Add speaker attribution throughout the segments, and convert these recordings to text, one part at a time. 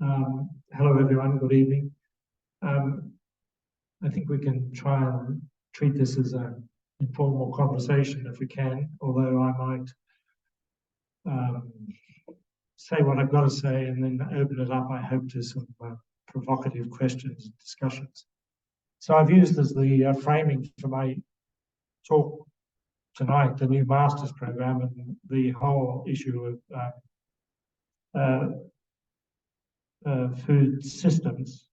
Speaker 1: Hello, everyone. Good evening. I think we can try and treat this as an informal conversation if we can, although I might say what I've got to say and then open it up, I hope, to some provocative questions and discussions. So I've used as the framing for my talk tonight the new master's program and the whole issue of food systems.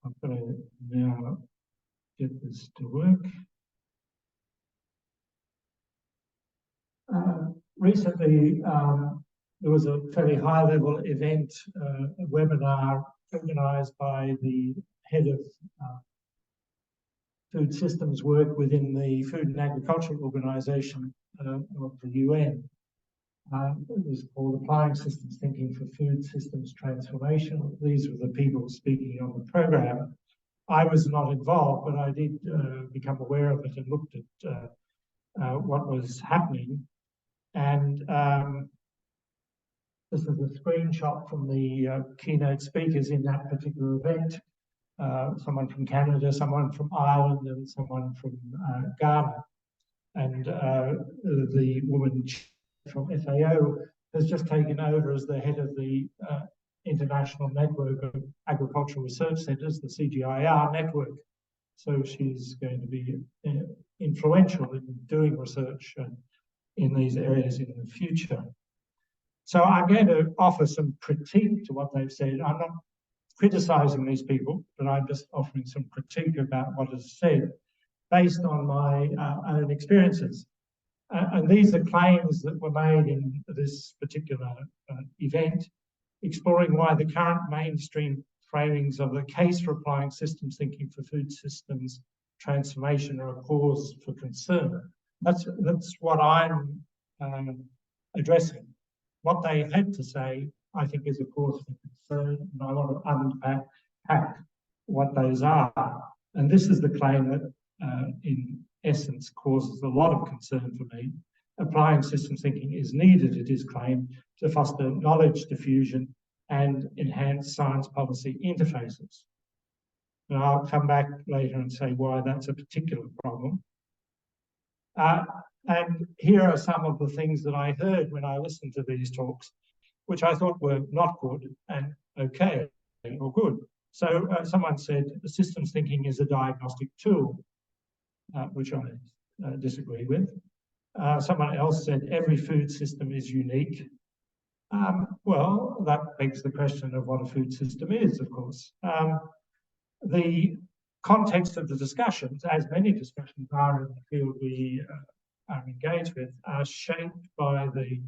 Speaker 1: I'm going to now get this to work. Recently, there was a fairly high-level event, a webinar organised by the head of food systems work within the Food and Agricultural Organisation of the UN. It was called Applying Systems Thinking for Food Systems Transformation. These were the people speaking on the program. I was not involved, but I did become aware of it and looked at what was happening. And this is a screenshot from the keynote speakers in that particular event. Someone from Canada, someone from Ireland, and someone from Ghana. And the woman from FAO has just taken over as the head of the International Network of Agricultural Research Centres, the CGIAR network. So she's going to be influential in doing research in these areas in the future. So I'm going to offer some critique to what they've said. I'm not criticising these people, but I'm just offering some critique about what is said based on my own experiences. And these are claims that were made in this particular event, exploring why the current mainstream framings of the case for applying systems thinking for food systems transformation are a cause for concern. That's what I'm addressing. What they had to say, I think, is a cause for concern, and I want to unpack what those are. And this is the claim that, in essence, causes a lot of concern for me. Applying systems thinking is needed, it is claimed, to foster knowledge diffusion and enhance science policy interfaces. And I'll come back later and say why that's a particular problem. And here are some of the things that I heard when I listened to these talks, which I thought were not good and okay or good. So someone said systems thinking is a diagnostic tool, which I disagree with. Someone else said every food system is unique. Well, that begs the question of what a food system is, of course. The context of the discussions, as many discussions are in the field we are engaged with, are shaped by the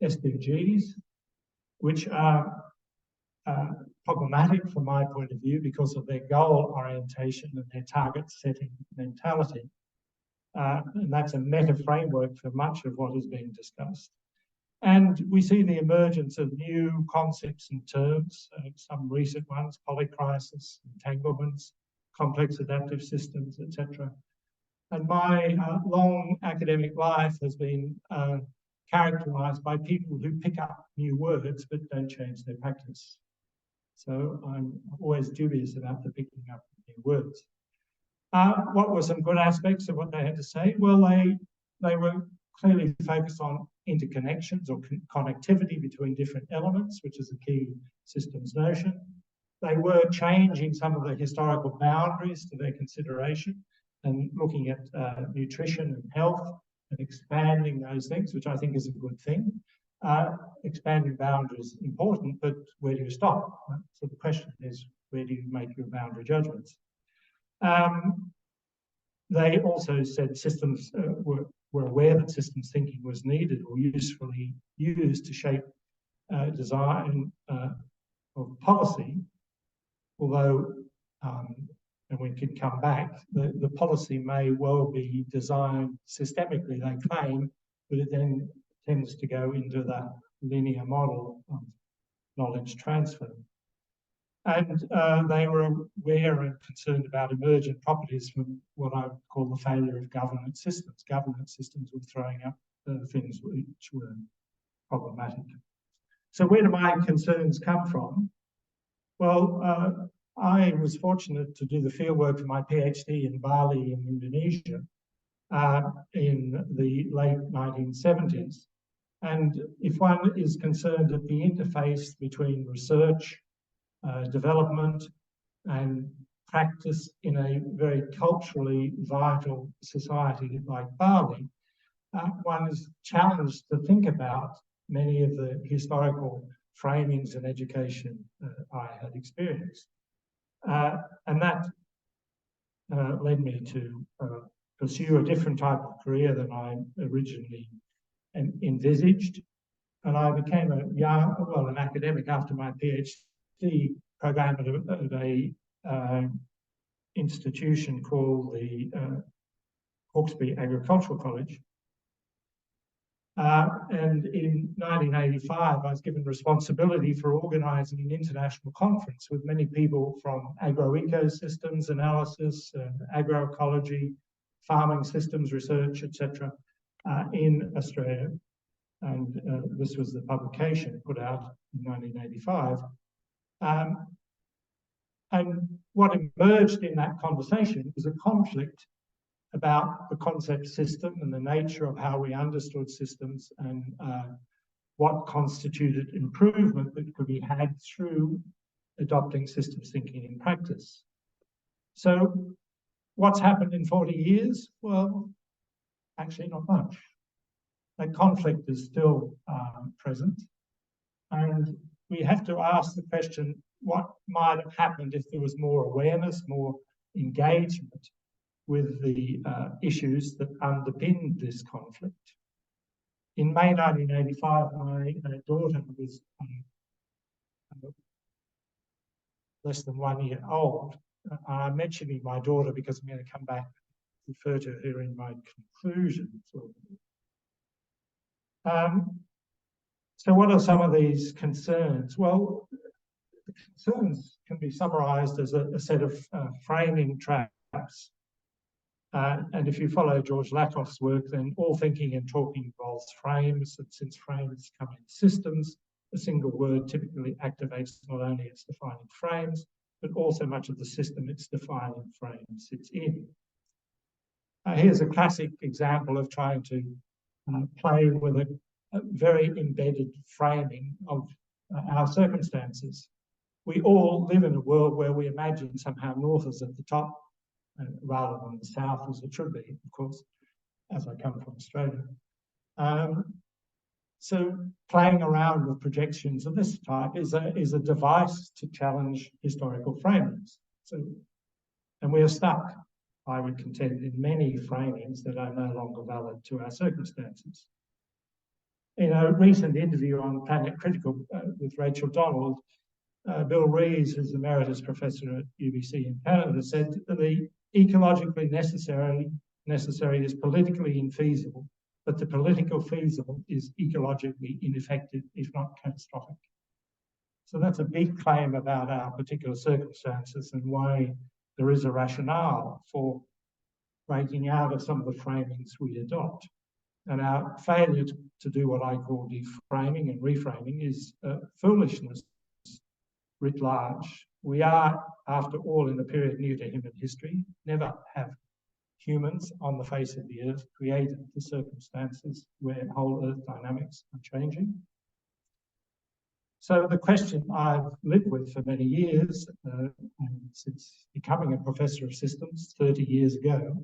Speaker 1: SDGs, which are problematic from my point of view because of their goal orientation and their target setting mentality. And that's a meta framework for much of what is being discussed. And we see the emergence of new concepts and terms, some recent ones, polycrisis, entanglements, complex adaptive systems, etc. And my long academic life has been characterised by people who pick up new words but don't change their practice. So I'm always dubious about the picking up of new words. What were some good aspects of what they had to say? Well, they were clearly focused on interconnections or connectivity between different elements, which is a key systems notion. They were changing some of the historical boundaries to their consideration and looking at nutrition and health and expanding those things, which I think is a good thing. Expanding boundaries is important, but where do you stop? Right? So the question is, where do you make your boundary judgments? They also said systems were aware that systems thinking was needed or usefully used to shape design of policy, although, and we can come back, the policy may well be designed systemically, they claim, but it then tends to go into that linear model of knowledge transfer. And they were aware and concerned about emergent properties from what I would call the failure of governance systems. Governance systems were throwing up things which were problematic. So where do my concerns come from? Well, I was fortunate to do the fieldwork for my PhD in Bali in Indonesia in the late 1970s. And if one is concerned at the interface between research, development, and practice in a very culturally vital society like Bali, one is challenged to think about many of the historical framings and education I had experienced. And that led me to pursue a different type of career than I originally envisaged. And I became an academic after my PhD program at a institution called the Hawkesbury Agricultural College. And in 1985, I was given responsibility for organising an international conference with many people from agroecosystems analysis, agroecology, farming systems research, etc., in Australia. And this was the publication put out in 1985. And what emerged in that conversation was a conflict about the concept system and the nature of how we understood systems and what constituted improvement that could be had through adopting systems thinking in practice. So what's happened in 40 years? Well, actually not much. That conflict is still present. And we have to ask the question, what might have happened if there was more awareness, more engagement with the issues that underpinned this conflict. In May 1985, my daughter was less than 1 year old. I'm mentioning my daughter because I'm going to come back and refer to her in my conclusion. So what are some of these concerns? Well, the concerns can be summarised as a set of framing traps. And if you follow George Lakoff's work, then all thinking and talking involves frames, and since frames come in systems, a single word typically activates not only its defining frames, but also much of the system its defining frame sits in. Here's a classic example of trying to play with a very embedded framing of our circumstances. We all live in a world where we imagine somehow north is at the top, rather than the south as it should be, of course, as I come from Australia. So playing around with projections of this type is a device to challenge historical framings. And we are stuck, I would contend, in many framings that are no longer valid to our circumstances. In a recent interview on Planet Critical with Rachel Donald, Bill Rees, who's emeritus professor at UBC in Canada, said that the ecologically necessary is politically infeasible, but the political feasible is ecologically ineffective, if not catastrophic. So that's a big claim about our particular circumstances and why there is a rationale for breaking out of some of the framings we adopt. And our failure to do what I call deframing and reframing is foolishness writ large. We are, after all, in a period new to human history. Never have humans on the face of the earth created the circumstances where whole earth dynamics are changing. So the question I've lived with for many years, and since becoming a professor of systems 30 years ago,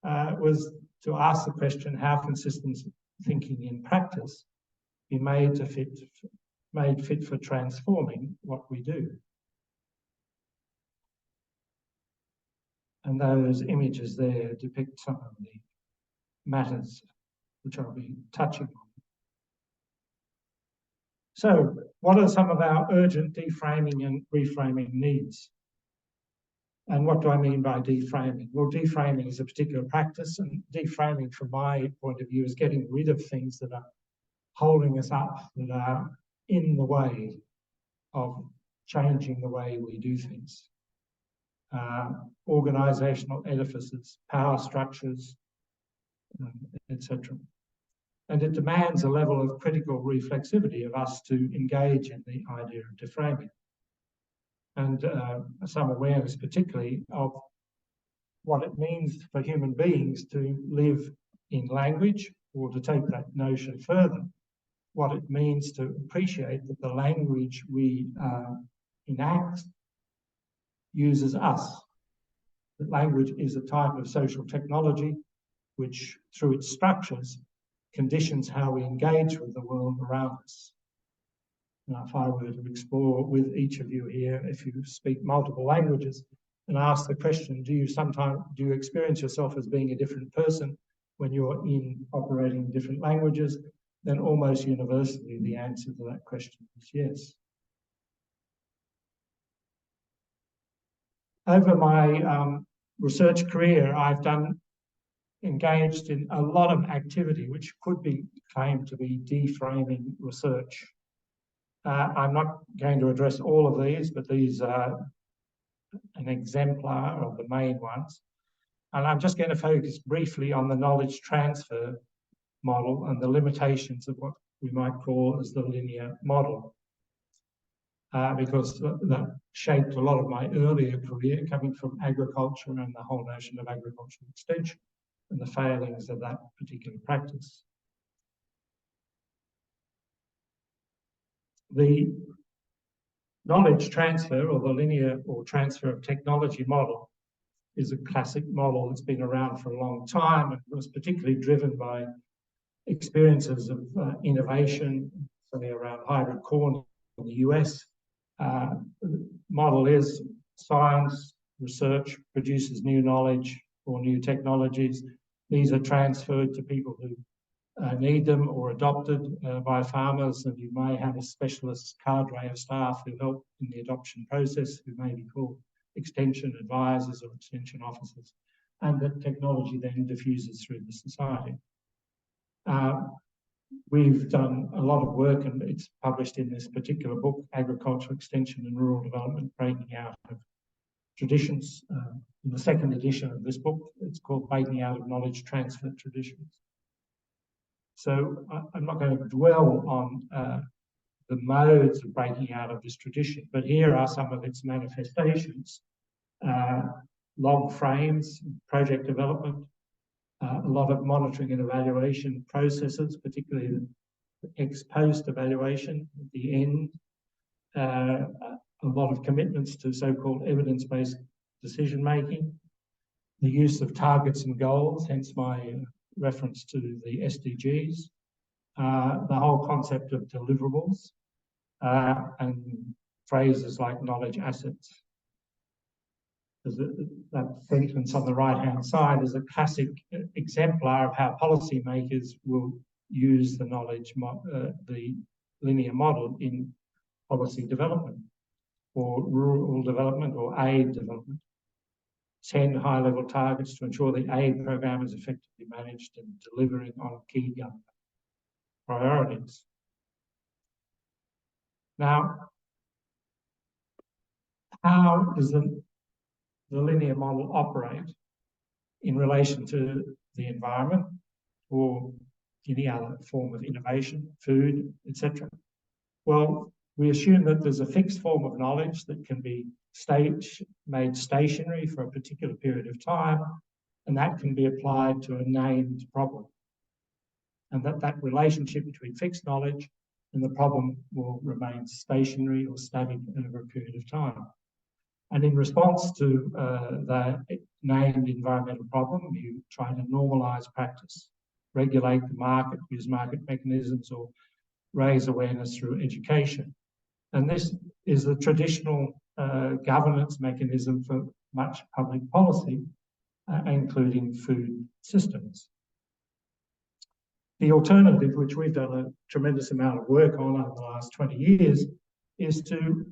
Speaker 1: was to ask the question, how can systems thinking in practice be made fit for transforming what we do? And those images there depict some of the matters which I'll be touching on. So, what are some of our urgent deframing and reframing needs? And what do I mean by deframing? Well, deframing is a particular practice, and deframing, from my point of view, is getting rid of things that are holding us up, that are in the way of changing the way we do things. Organisational edifices, power structures, etc. And it demands a level of critical reflexivity of us to engage in the idea of deframing. And some awareness particularly of what it means for human beings to live in language, or to take that notion further, what it means to appreciate that the language we enact uses us. That language is a type of social technology which, through its structures, conditions how we engage with the world around us. Now, if I were to explore with each of you here, if you speak multiple languages, and ask the question, do you experience yourself as being a different person when you're operating different languages? Then almost universally the answer to that question is yes. Over my research career, I've engaged in a lot of activity which could be claimed to be deframing research. I'm not going to address all of these, but these are an exemplar of the main ones. And I'm just going to focus briefly on the knowledge transfer model and the limitations of what we might call as the linear model. Because that shaped a lot of my earlier career, coming from agriculture and the whole notion of agricultural extension and the failings of that particular practice. The knowledge transfer, or the linear or transfer of technology model, is a classic model that's been around for a long time and was particularly driven by experiences of innovation, certainly around hybrid corn in the US. The model is science, research produces new knowledge or new technologies. These are transferred to people who need them or adopted by farmers, and you may have a specialist cadre of staff who help in the adoption process, who may be called extension advisors or extension officers, and that technology then diffuses through the society. We've done a lot of work, and it's published in this particular book, Agricultural Extension and Rural Development, Breaking Out of Traditions. In the second edition of this book, it's called Breaking Out of Knowledge Transfer Traditions. So I'm not going to dwell on the modes of breaking out of this tradition, but here are some of its manifestations. Log frames, project development, a lot of monitoring and evaluation processes, particularly the ex-post evaluation at the end, a lot of commitments to so-called evidence-based decision-making, the use of targets and goals, hence my reference to the SDGs, the whole concept of deliverables, and phrases like knowledge assets. That sentence on the right-hand side is a classic exemplar of how policymakers will use the the linear model in policy development, or rural development, or aid development. 10 high-level targets to ensure the aid program is effectively managed and delivering on key government priorities. Now, how does the linear model operate in relation to the environment or any other form of innovation, food, etc.? Well, we assume that there's a fixed form of knowledge that can be made stationary for a particular period of time, and that can be applied to a named problem. And that relationship between fixed knowledge and the problem will remain stationary or static over a period of time. And in response to the named environmental problem, you try to normalise practice, regulate the market, use market mechanisms, or raise awareness through education. And this is the traditional governance mechanism for much public policy, including food systems. The alternative, which we've done a tremendous amount of work on over the last 20 years, is to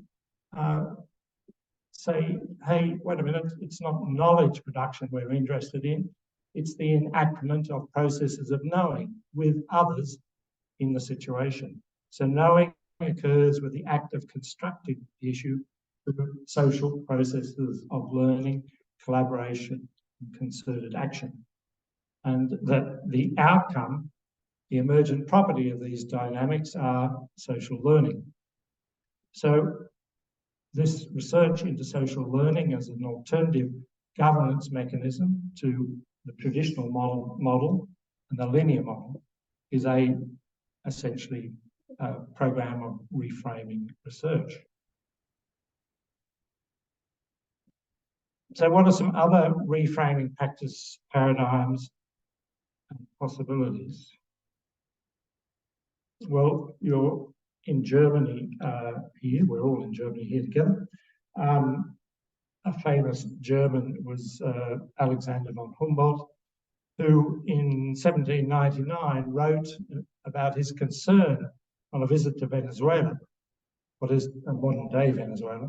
Speaker 1: say, hey, wait a minute, it's not knowledge production we're interested in, it's the enactment of processes of knowing with others in the situation. So knowing occurs with the act of constructing the issue through social processes of learning, collaboration, and concerted action. And that the outcome The emergent property of these dynamics are social learning. So this research into social learning as an alternative governance mechanism to the traditional model and the linear model is essentially a program of reframing research. So what are some other reframing practice paradigms and possibilities? Well, you're in Germany here, we're all in Germany here together. A famous German was Alexander von Humboldt, who in 1799 wrote about his concern on a visit to Venezuela, what is modern-day Venezuela,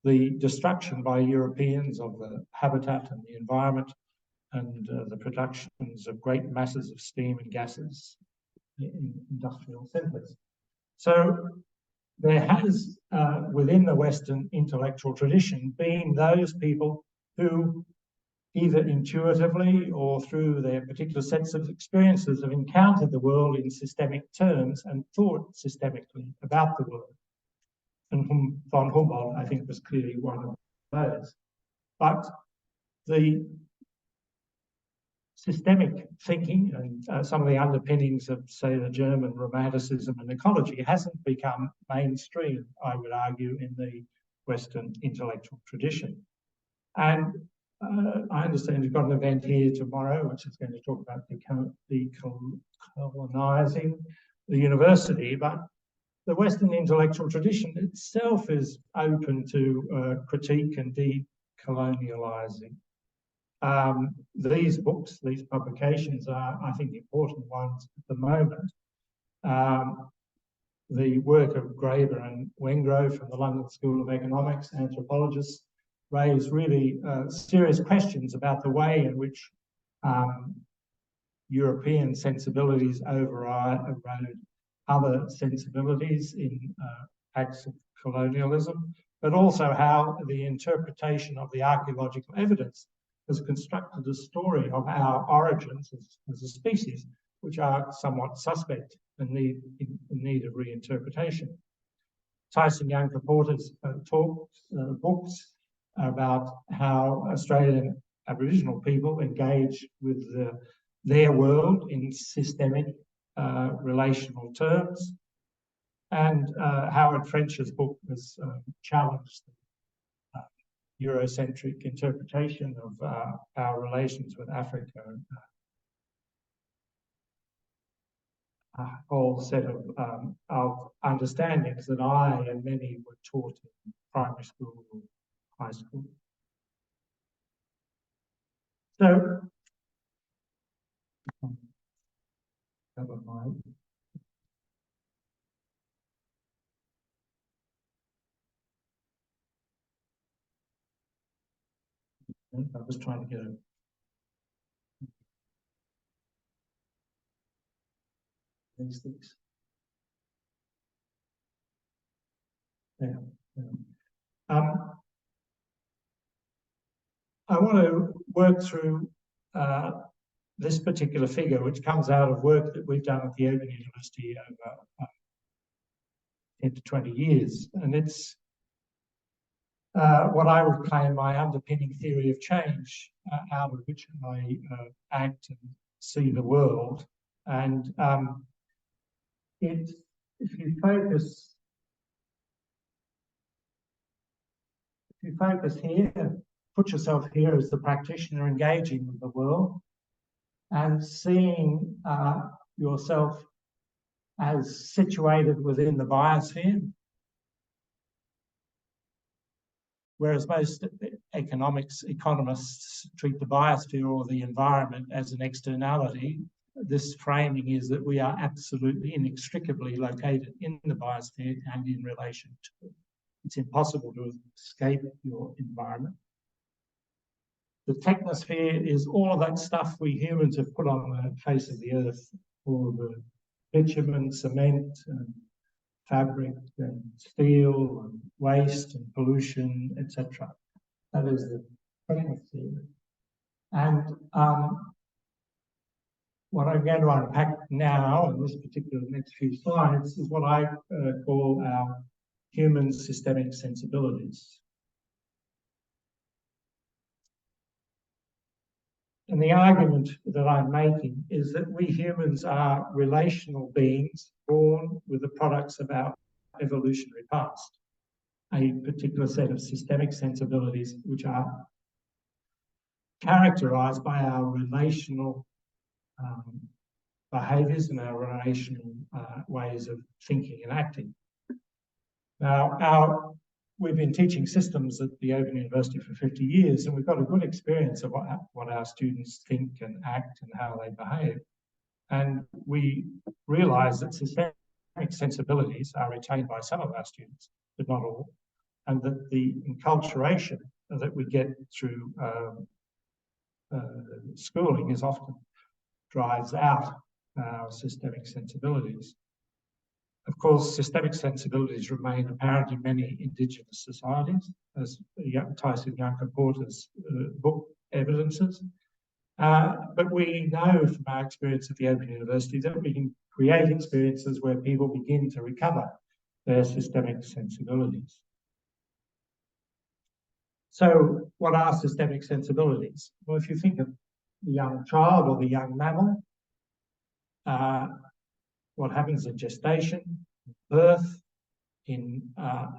Speaker 1: the destruction by Europeans of the habitat and the environment, and the productions of great masses of steam and gases in industrial centres. So there has, within the Western intellectual tradition, been those people who either intuitively or through their particular sets of experiences have encountered the world in systemic terms and thought systemically about the world. And von Humboldt, I think, was clearly one of those. But the systemic thinking and some of the underpinnings of, say, the German Romanticism and ecology hasn't become mainstream, I would argue, in the Western intellectual tradition. And I understand you've got an event here tomorrow, which is going to talk about decolonising the university, but the Western intellectual tradition itself is open to critique and decolonialising. These books, these publications are, I think, important ones at the moment. The work of Graeber and Wengrow from the London School of Economics, anthropologists, raise really serious questions about the way in which European sensibilities erode other sensibilities in acts of colonialism, but also how the interpretation of the archaeological evidence has constructed a story of our origins as a species, which are somewhat suspect and in need of reinterpretation. Tyson Young-Porter's books about how Australian Aboriginal people engage with their world in systemic relational terms, and Howard French's book has challenged the Eurocentric interpretation of our relations with Africa. A whole set of understandings that I and many were taught in primary school or high school. So, never mind. I was trying to get these things. Yeah. I want to work through this particular figure, which comes out of work that we've done at the Open University over 10 to 20 years. And it's what I would claim my underpinning theory of change, out of which I act and see the world. And if you focus here, put yourself here as the practitioner engaging with the world and seeing yourself as situated within the biosphere, whereas most economists treat the biosphere or the environment as an externality. This framing is that we are absolutely inextricably located in the biosphere and in relation to it. It's impossible to escape your environment. The technosphere is all of that stuff we humans have put on the face of the earth, all the bitumen, cement, and fabric, and steel, and waste, and pollution, etc. That is the technosphere. And what I'm going to unpack now in this particular next few slides is what I call our human systemic sensibilities. And the argument that I'm making is that we humans are relational beings born with the products of our evolutionary past, a particular set of systemic sensibilities which are characterized by our relational behaviours and our relational ways of thinking and acting. Now, we've been teaching systems at the Open University for 50 years, and we've got a good experience of what our students think and act and how they behave. And we realise that systemic sensibilities are retained by some of our students, but not all, and that the enculturation that we get through schooling is often drives out our systemic sensibilities. Of course, systemic sensibilities remain apparent in many Indigenous societies, as Tyson Yunkaporta's book evidences. But we know from our experience at the Open University that we can create experiences where people begin to recover their systemic sensibilities. So what are systemic sensibilities? Well, if you think of the young child or the young mammal, what happens in gestation, birth, in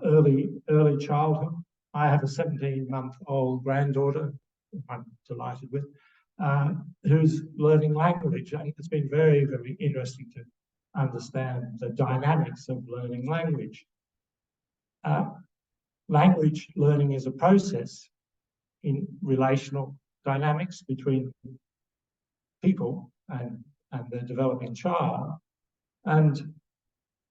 Speaker 1: early childhood. I have a 17-month-old granddaughter, I'm delighted with, who's learning language. And it's been very, very interesting to understand the dynamics of learning language. Language learning is a process in relational dynamics between people and the developing child. And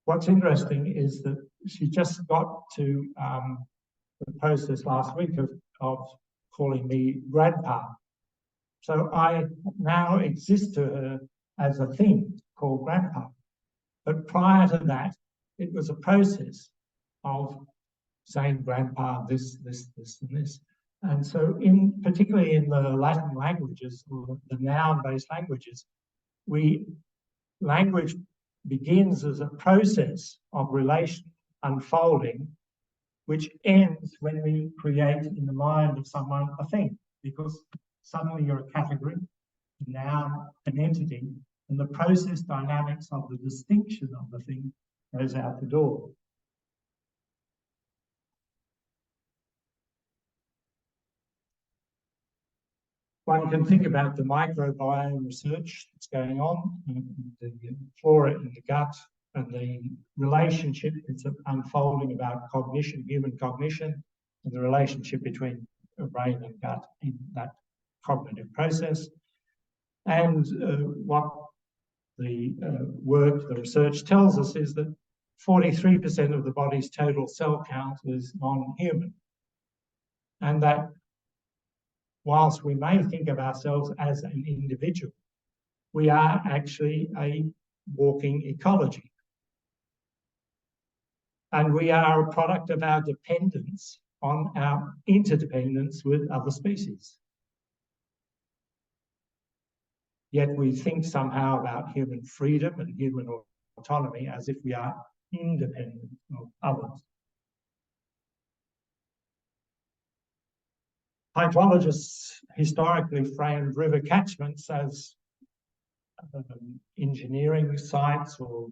Speaker 1: what's interesting is that she just got to the process last week of calling me grandpa. So I now exist to her as a thing called grandpa. But prior to that, it was a process of saying grandpa, this, and this. And so particularly in the Latin languages, or the noun-based languages, language begins as a process of relation unfolding, which ends when we create in the mind of someone a thing, because suddenly you're a category, a noun, an entity, and the process dynamics of the distinction of the thing goes out the door. One can think about the microbiome research that's going on, the flora in the gut, and the relationship that's unfolding about cognition, human cognition, and the relationship between brain and gut in that cognitive process. And what the the research tells us is that 43% of the body's total cell count is non-human. And that whilst we may think of ourselves as an individual, we are actually a walking ecology. And we are a product of our dependence on our interdependence with other species. Yet we think somehow about human freedom and human autonomy as if we are independent of others. Hydrologists historically framed river catchments as engineering sites or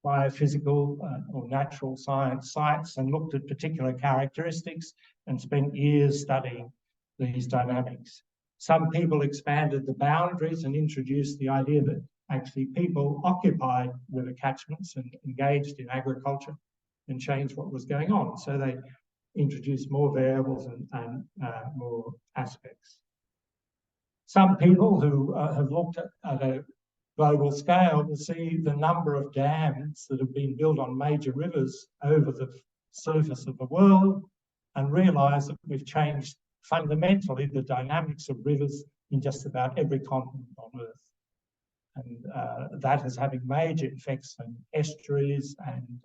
Speaker 1: biophysical or natural science sites, and looked at particular characteristics and spent years studying these dynamics. Some people expanded the boundaries and introduced the idea that actually people occupied river catchments and engaged in agriculture and changed what was going on. So they introduce more variables and more aspects. Some people who have looked at a global scale will see the number of dams that have been built on major rivers over the surface of the world and realise that we've changed fundamentally the dynamics of rivers in just about every continent on Earth. And that is having major effects on estuaries and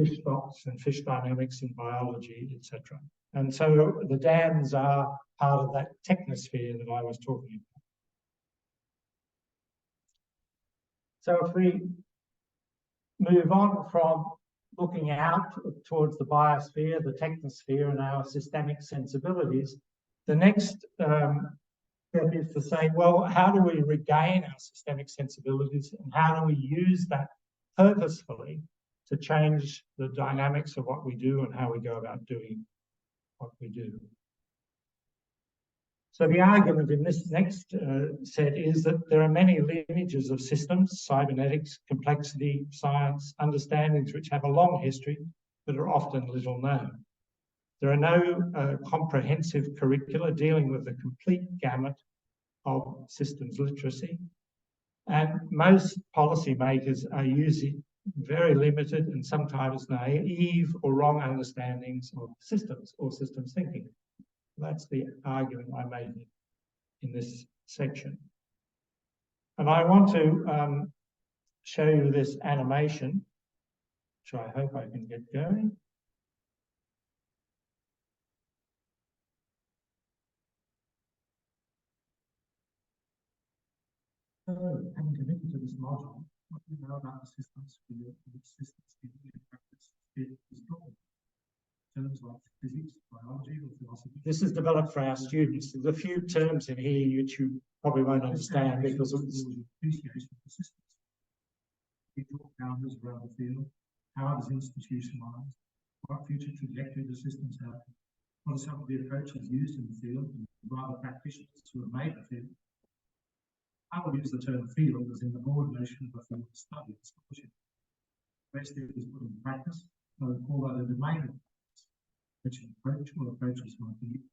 Speaker 1: fish stocks and fish dynamics in biology, etc. And so the dams are part of that technosphere that I was talking about. So if we move on from looking out towards the biosphere, the technosphere, and our systemic sensibilities, the next step is to say, well, how do we regain our systemic sensibilities, and how do we use that purposefully to change the dynamics of what we do and how we go about doing what we do? So the argument in this next set is that there are many lineages of systems, cybernetics, complexity, science, understandings which have a long history but are often little known. There are no comprehensive curricula dealing with the complete gamut of systems literacy, and most policymakers are using very limited and sometimes naive or wrong understandings of systems or systems thinking. That's the argument I made in this section. And I want to show you this animation, which I hope I can get going. So, having committed to this module, what do you know about the systems for which systems in practice is problem? Terms like physics, biology, or philosophy. This is developed for our students. There's a few terms in here which you probably won't understand because it's appreciation for systems. We talk boundaries around the field. How it is institutionalized? What future trajectory do systems have? What are some of the approaches used in the field and rather practitioners who have made the field? I will use the term field as in the broad notion of a field of study and scholarship. Best it is put in practice, I would call that a domain of which an approach or approaches might be used.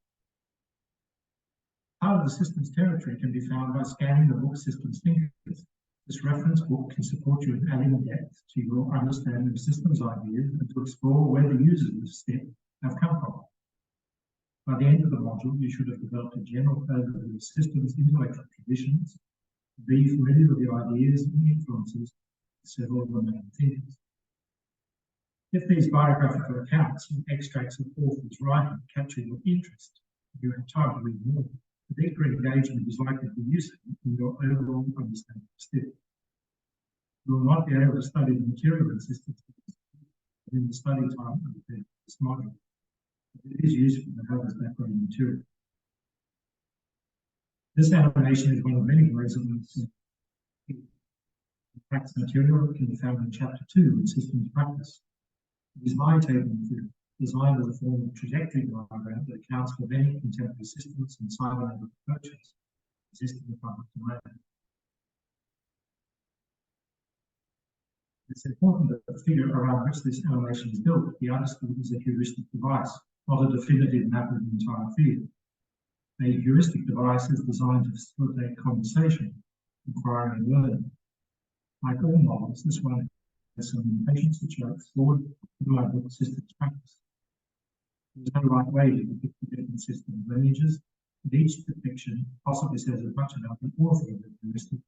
Speaker 1: Part of the systems territory can be found by scanning the book Systems Thinkers. This reference book can support you in adding depth to your understanding of systems ideas and to explore where the users of this step have come from. By the end of the module, you should have developed a general overview of systems intellectual traditions, be familiar with the ideas and influences of several of the main thinkers. If these biographical accounts and extracts of authors' writing capture your interest, you have time to read more. The deeper engagement is likely to be useful in your overall understanding of STIP. You will not be able to study the material in systems within the study time of this module. It is useful to have this background material. This animation is one of many ways of understanding. Practice material can be found in Chapter 2 in Systems Practice. It is my table material, designed as a form of trajectory diagram that accounts for many contemporary systems and cybernetic approaches existing in the public domain. It's important that the figure around which this animation is built be understood as a heuristic device, not a definitive map of the entire field. A heuristic device is designed to facilitate conversation, inquiry, and learning. Like all models, this one has some limitations which are explored in my book Systems Practice. There is no right way to depict the different system lineages, and each depiction possibly says as much about the author of the heuristic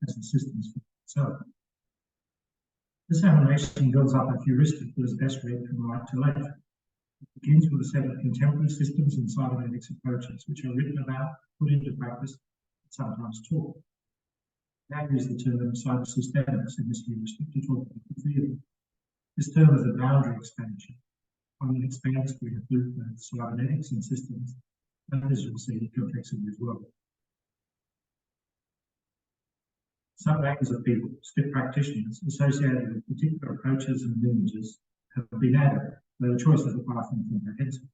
Speaker 1: as the systems itself. This animation builds up a heuristic that is best read from right to left. It begins with a set of contemporary systems and cybernetics approaches which are written about, put into practice, and sometimes taught. That is the term cybersystemics in this heuristic to talk about the field. This term is a boundary expansion. One that expands to include both cybernetics and systems, and as you'll see, complexity as well. Some actors of people, STIP practitioners, associated with particular approaches and lineages have been added, though the choices are far from comprehensive.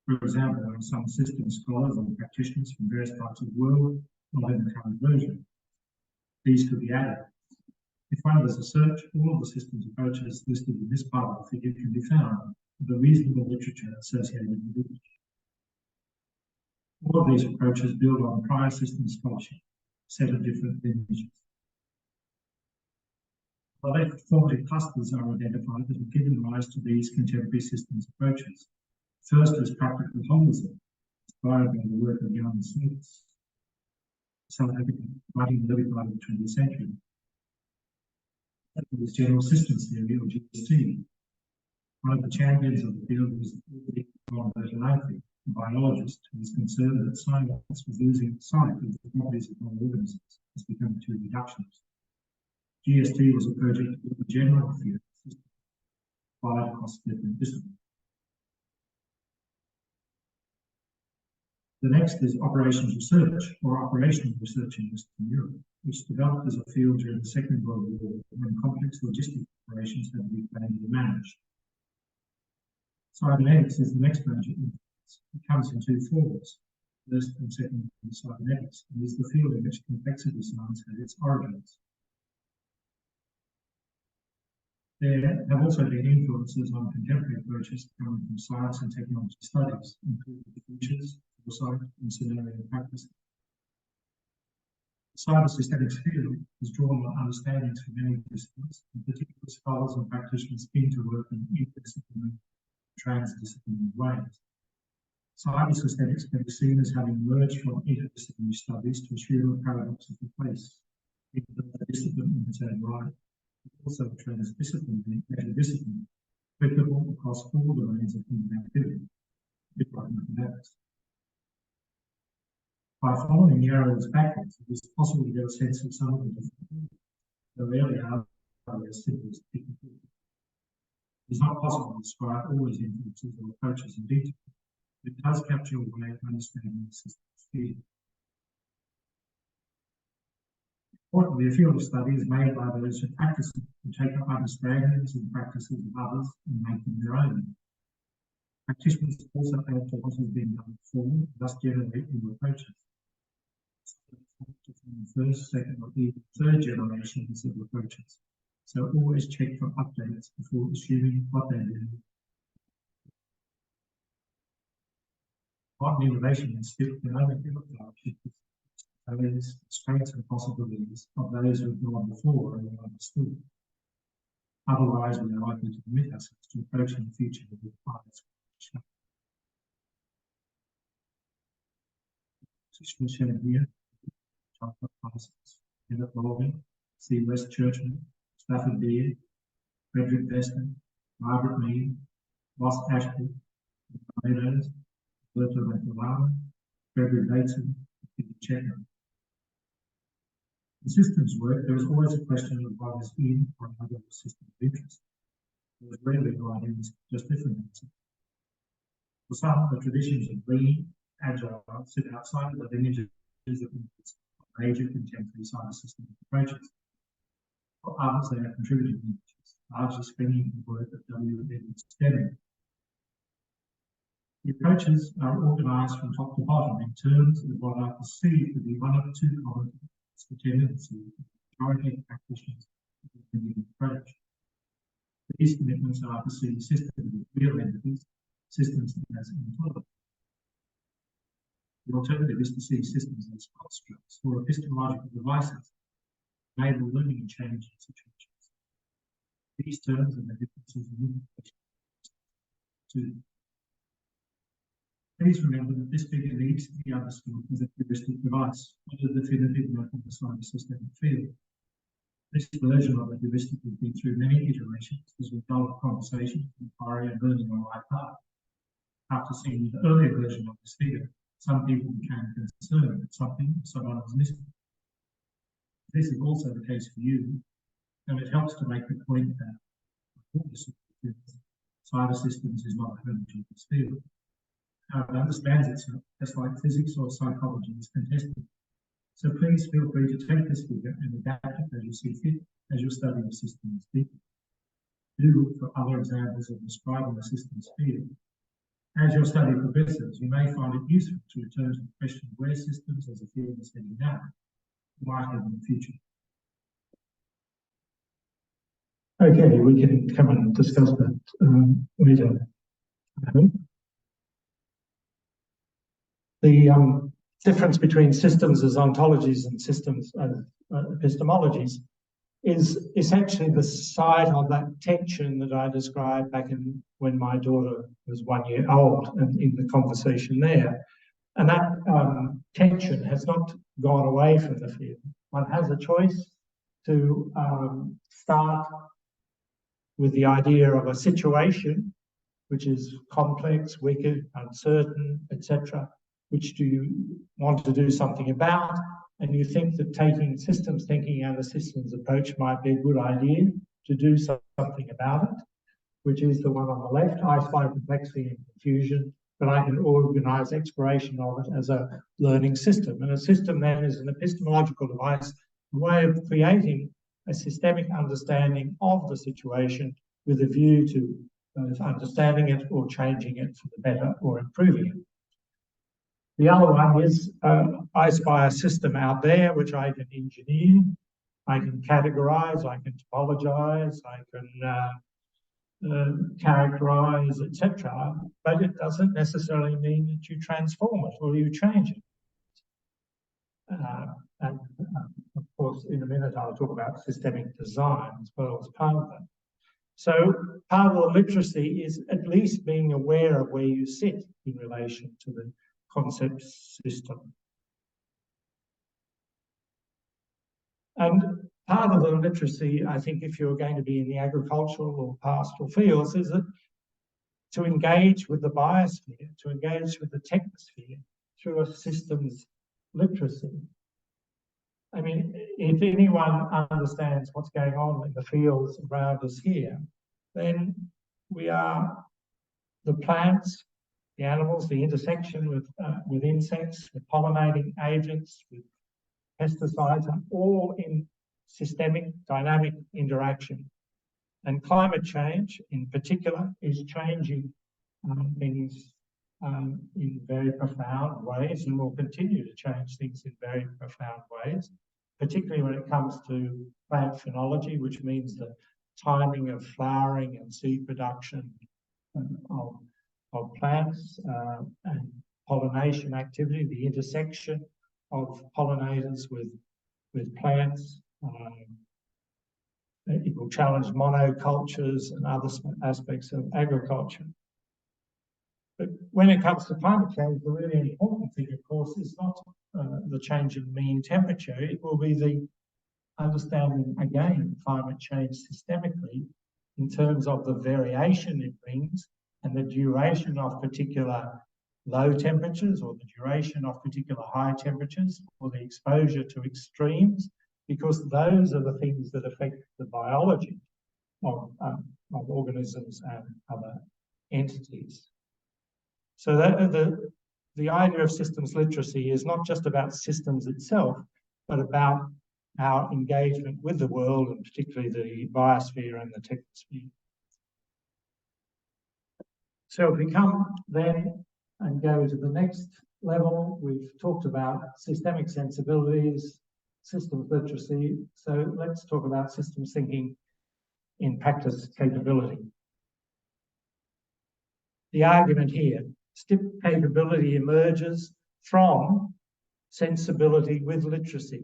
Speaker 1: For example, there are some systems scholars and practitioners from various parts of the world not in the current version. These could be added. If one does a search, all of the systems approaches listed in this part of the figure can be found with the reasonable literature associated with each. All of these approaches build on prior systems scholarship, set of different lineages. The formative clusters are identified that have given rise to these contemporary systems approaches. First is practical holism, inspired by the work of Jan Smuts, South African, writing in the early part of the 20th century. That was general systems theory, or GST.
Speaker 2: One of the champions of the field was Ron a biologist who was concerned that science was losing sight of the properties of non-organisms as becoming too reductionist. GST was a project with a general field system applied across different disciplines. The next is operations research, or operational research in Western Europe, which developed as a field during the Second World War when complex logistic operations had to be planned and managed. Cybernetics is the next major influence. It comes in two forms, first and second cybernetics, and is the field in which complexity science has its origins. There have also been influences on contemporary approaches coming from science and technology studies, including futures, foresight, and scenario practice. The cyber systemics field is drawn on understandings from many disciplines, in particular scholars and practitioners keen to work in interdisciplinary, transdisciplinary ways. Cyber systemics can be seen as having emerged from interdisciplinary studies to assume a paradoxical place in a discipline in its own right. Also transdisciplinary interdisciplinary, applicable across all domains of human activity, a bit like mathematics. By following the arrows backwards, it is possible to get a sense of some of the different, though rarely are they as simple as picking. It is not possible to describe all these influences or approaches in detail, but it does capture a way of understanding the system's field. Importantly, a field of study is made by those who practice it, who take up understandings and practices of others and make them their own. Practitioners also add to what has been done before, thus generate new approaches. From the first, second, or even third generations of approaches. So always check for updates before assuming what they do. Modern innovation is still dynamically looked at those strengths and possibilities of those who have gone before and are understood. Otherwise, we are likely to commit ourselves to approaching the future with bias. Position shown here. Chocolate Parsons, Kenneth Logan, C. West Churchman, Stafford Beard, Frederick Veston, Margaret Mead, Ross Ashby, Meadows, Berto Mantovano, Gregory Bateson, and Peter Chetner. In systems work, there is always a question of what is in or out of a system of interest. There is rarely a right answer, just different answer. For some, the traditions of lean, agile sit outside of the lineages of major contemporary cyber system approaches. For others, they are contributing images, largely springing from the work of W. Edwards Deming. The approaches are organised from top to bottom in terms of what I perceive to be one of two common tendencies of the majority of practitioners of the new approach. These commitments are to see systems as real entities, systems as intelligent. The alternative is to see systems as constructs or epistemological devices, enable learning and change in situations. These terms and the differences in to. Please remember that this figure needs to be understood as a heuristic device, not a definitive map of the cyber systemic field. This version of the heuristic has been through many iterations as a result of conversation, inquiry, and learning on my part. After seeing the earlier version of this figure, some people became concerned that something or someone was missing. This is also the case for you, and it helps to make the point that cyber systems is not a homogeneous field. How it understands itself, just like physics or psychology, is contested. So please feel free to take this figure and adapt it as you see fit as you study the systems deeply. Do look for other examples of describing the systems field. As your study progresses, you may find it useful to return to the question of where systems as a field is heading now, might have in the future.
Speaker 1: Okay, we can come and discuss that later. The difference between systems as ontologies and systems as epistemologies is essentially the site of that tension that I described back in when my daughter was 1 year old and in the conversation there. And that tension has not gone away from the field. One has a choice to start with the idea of a situation which is complex, wicked, uncertain, etc., which do you want to do something about, and you think that taking systems thinking and a systems approach might be a good idea to do something about it, which is the one on the left. I spy complexity and confusion, but I can organise exploration of it as a learning system. And a system then is an epistemological device, a way of creating a systemic understanding of the situation with a view to both understanding it or changing it for the better or improving it. The other one is I spy a system out there which I can engineer, I can categorise, I can topologise, I can characterize, etc. But it doesn't necessarily mean that you transform it or you change it. And of course, in a minute, I'll talk about systemic design as well as part of that. So part of the literacy is at least being aware of where you sit in relation to the concept system. And part of the literacy, I think, if you're going to be in the agricultural or pastoral fields, is that to engage with the biosphere, to engage with the technosphere through a systems literacy. I mean, if anyone understands what's going on in the fields around us here, then we are the plants, the animals, the intersection with insects, with pollinating agents, with pesticides, are all in systemic dynamic interaction. And climate change in particular is changing things in very profound ways, and will continue to change things in very profound ways, particularly when it comes to plant phenology, which means the timing of flowering and seed production of plants and pollination activity, the intersection of pollinators with plants. It will challenge monocultures and other aspects of agriculture. But when it comes to climate change, the really important thing, of course, is not the change in mean temperature. It will be the understanding, again, climate change systemically in terms of the variation it brings and the duration of particular low temperatures or the duration of particular high temperatures or the exposure to extremes, because those are the things that affect the biology of organisms and other entities. So the idea of systems literacy is not just about systems itself, but about our engagement with the world, and particularly the biosphere and the technosphere. So if we come then and go to the next level, we've talked about systemic sensibilities, systems literacy. So let's talk about systems thinking in practice capability. The argument here, STIP capability emerges from sensibility with literacy.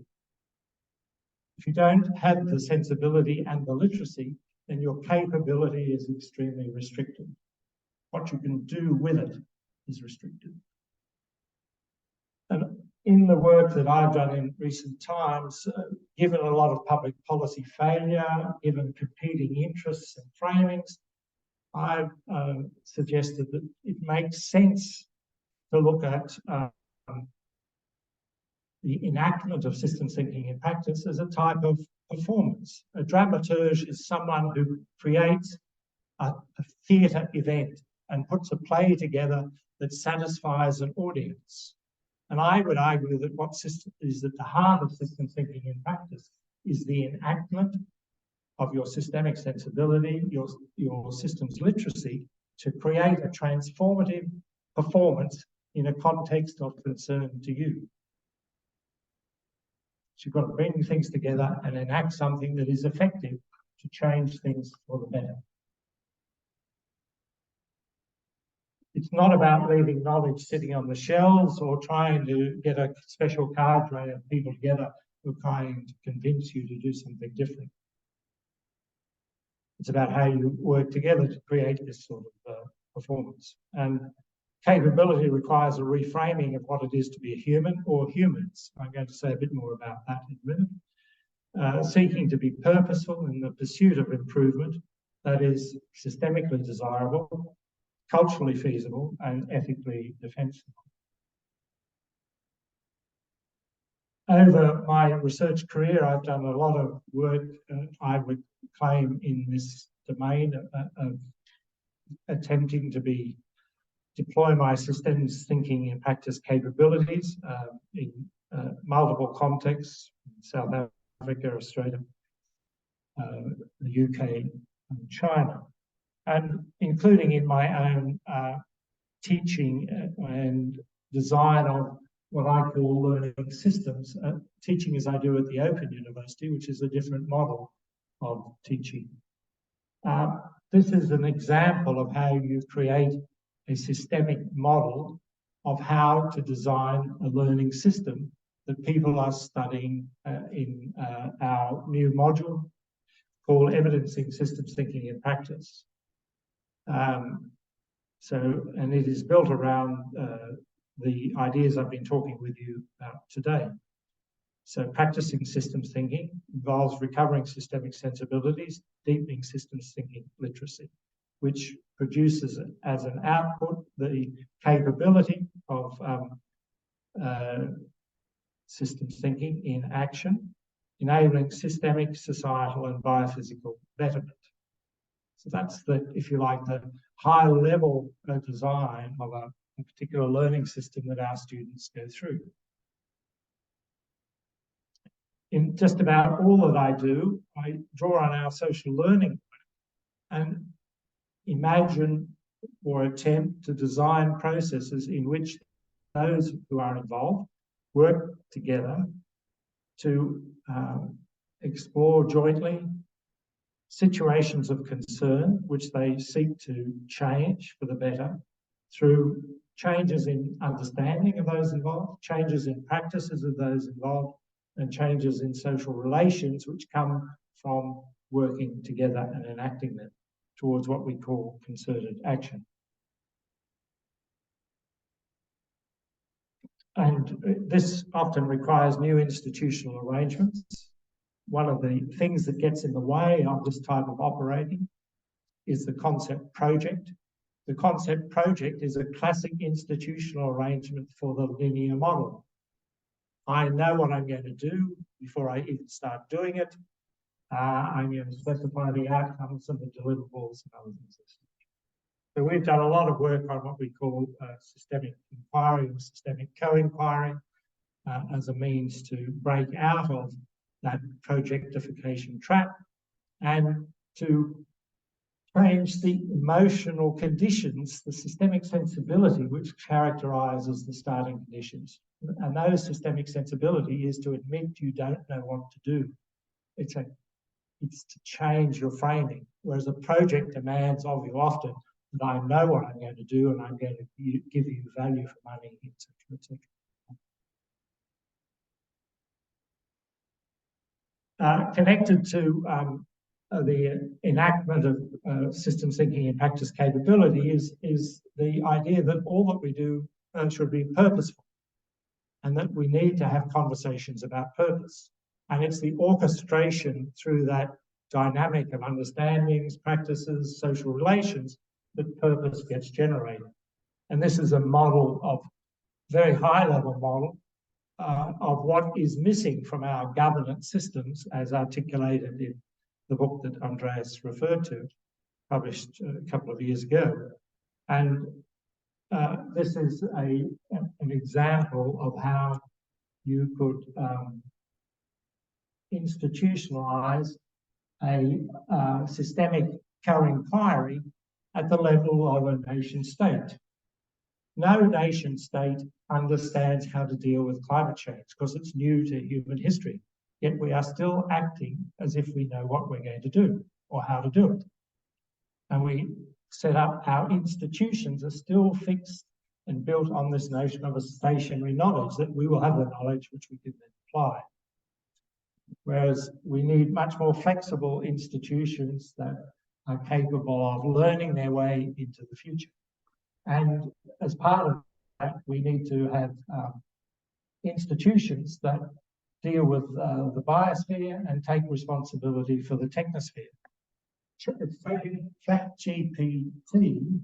Speaker 1: If you don't have the sensibility and the literacy, then your capability is extremely restricted. What you can do with it is restricted. And in the work that I've done in recent times, given a lot of public policy failure, given competing interests and framings, I've suggested that it makes sense to look at the enactment of systems thinking in practice as a type of performance. A dramaturge is someone who creates a theatre event and puts a play together that satisfies an audience. And I would argue that what is at the heart of systems thinking in practice is the enactment of your systemic sensibility, your systems literacy, to create a transformative performance in a context of concern to you. So you've got to bring things together and enact something that is effective to change things for the better. It's not about leaving knowledge sitting on the shelves or trying to get a special cadre of people together who are trying to convince you to do something different. It's about how you work together to create this sort of performance. And capability requires a reframing of what it is to be a human or humans. I'm going to say a bit more about that in a minute. Seeking to be purposeful in the pursuit of improvement that is systemically desirable, culturally feasible, and ethically defensible. Over my research career, I've done a lot of work, I would claim, in this domain of attempting to deploy my systems thinking and practice capabilities in multiple contexts: South Africa, Australia, the UK, and China, and including in my own teaching and design of what I call learning systems, teaching as I do at the Open University, which is a different model of teaching. This is an example of how you create a systemic model of how to design a learning system that people are studying in our new module called Evidencing Systems Thinking in Practice. And it is built around the ideas I've been talking with you about today. So practicing systems thinking involves recovering systemic sensibilities, deepening systems thinking literacy, which produces as an output the capability of systems thinking in action, enabling systemic, societal, and biophysical betterment. So that's the, if you like, the high level design of a particular learning system that our students go through. In just about all that I do, I draw on our social learning and imagine or attempt to design processes in which those who are involved work together to explore jointly situations of concern which they seek to change for the better through changes in understanding of those involved, changes in practices of those involved, and changes in social relations which come from working together and enacting them towards what we call concerted action. And this often requires new institutional arrangements. One of the things that gets in the way of this type of operating is the concept project. The concept project is a classic institutional arrangement for the linear model. I know what I'm going to do before I even start doing it. I'm going to specify the outcomes and the deliverables and other things. So we've done a lot of work on what we call systemic inquiry or systemic co-inquiry as a means to break out of that projectification trap and to change the emotional conditions, the systemic sensibility which characterises the starting conditions. And those systemic sensibility is to admit you don't know what to do. It's to change your framing, whereas a project demands of you often that I know what I'm going to do and I'm going to give you value for money, etc., etc. Connected to the enactment of systems thinking and practice capability is the idea that all that we do should be purposeful and that we need to have conversations about purpose. And it's the orchestration through that dynamic of understandings, practices, social relations that purpose gets generated. And this is a model of very high level model of what is missing from our governance systems as articulated in the book that Andreas referred to, published a couple of years ago. And this is an example of how you could institutionalize a systemic co-inquiry at the level of a nation state. No nation state understands how to deal with climate change because it's new to human history. Yet we are still acting as if we know what we're going to do or how to do it. And we set up our institutions are still fixed and built on this notion of a stationary knowledge that we will have the knowledge which we can then apply. Whereas we need much more flexible institutions that are capable of learning their way into the future. And as part of that, we need to have institutions that deal with the biosphere and take responsibility for the technosphere. it's taking ChatGPT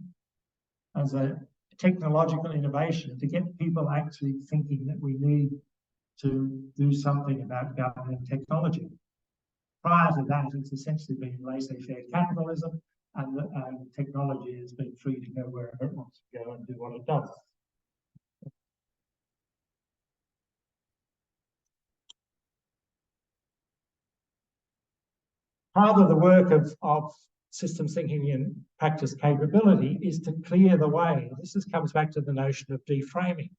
Speaker 1: as a technological innovation to get people actually thinking that we need to do something about governing technology. Prior to that, it's essentially been laissez-faire capitalism, and technology has been free to go wherever it wants to go and do what it does. Part of the work of systems thinking and practice capability is to clear the way. This comes back to the notion of deframing.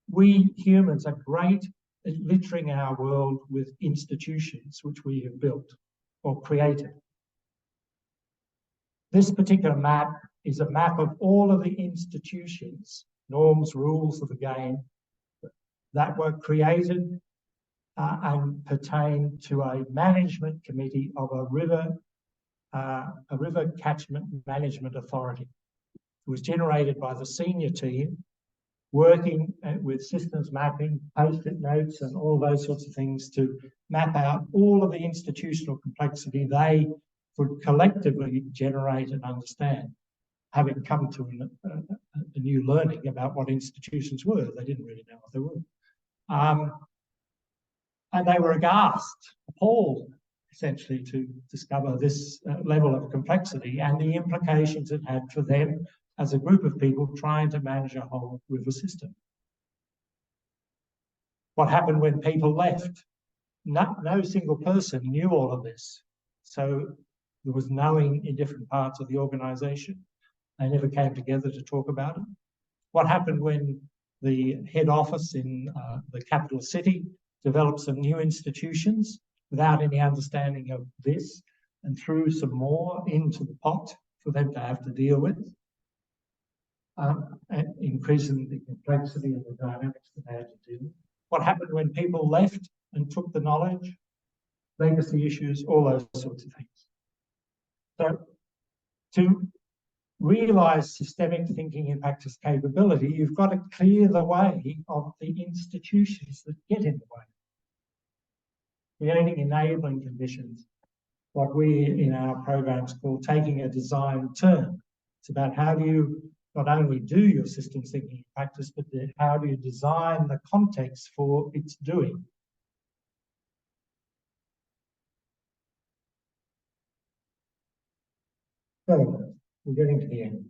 Speaker 1: We humans are great at littering our world with institutions which we have built or created. This particular map is a map of all of the institutions, norms, rules of the game that were created and pertain to a management committee of a river catchment management authority. It was generated by the senior team working with systems mapping, post-it notes and all those sorts of things to map out all of the institutional complexity they could collectively generate and understand, having come to a new learning about what institutions were. They didn't really know what they were. And they were aghast, appalled, essentially, to discover this level of complexity and the implications it had for them as a group of people trying to manage a whole river system. What happened when people left? No single person knew all of this. So there was knowing in different parts of the organisation. They never came together to talk about it. What happened when the head office in the capital city developed some new institutions without any understanding of this and threw some more into the pot for them to have to deal with, increasing the complexity and the dynamics that they had to deal with. What happened when people left and took the knowledge, legacy issues, all those sorts of things. So to realise systemic thinking and practice capability, you've got to clear the way of the institutions that get in the way. Creating enabling conditions, what we in our programs call taking a design turn. It's about how do you not only do your systems thinking and practice, but how do you design the context for its doing. So we're getting to the end.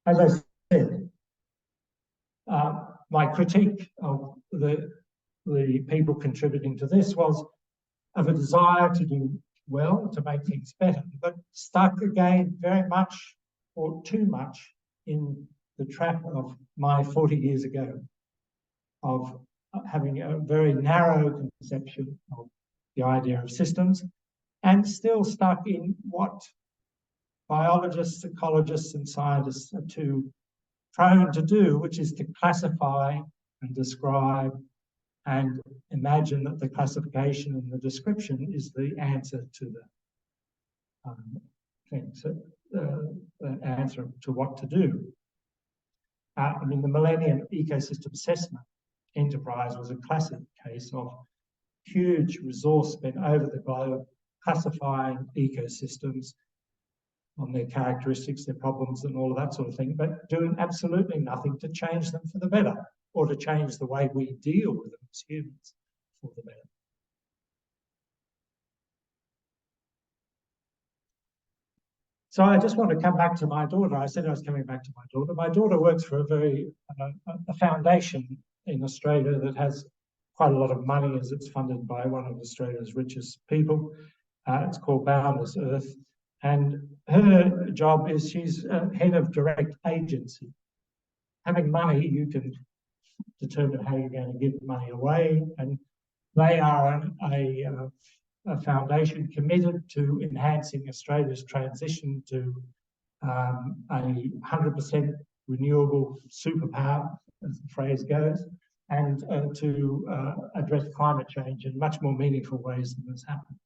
Speaker 1: As I said, my critique of the people contributing to this was of a desire to do well, to make things better, but stuck again very much or too much in the trap of my 40 years ago of having a very narrow conception of the idea of systems and still stuck in what biologists, ecologists and scientists are too prone to do, which is to classify and describe and imagine that the classification and the description is the answer to the thing, so, the answer to what to do. I mean, the Millennium Ecosystem Assessment enterprise was a classic case of huge resource spent over the globe classifying ecosystems on their characteristics, their problems and all of that sort of thing, but doing absolutely nothing to change them for the better or to change the way we deal with them as humans for the better. So I just want to come back to my daughter. I said I was coming back to my daughter. My daughter works for a foundation in Australia that has quite a lot of money, as it's funded by one of Australia's richest people. It's called Boundless Earth. And her job is she's head of direct agency. Having money, you can determine how you're going to give money away. And they are a foundation committed to enhancing Australia's transition to a 100% renewable superpower, as the phrase goes, and to address climate change in much more meaningful ways than has happened.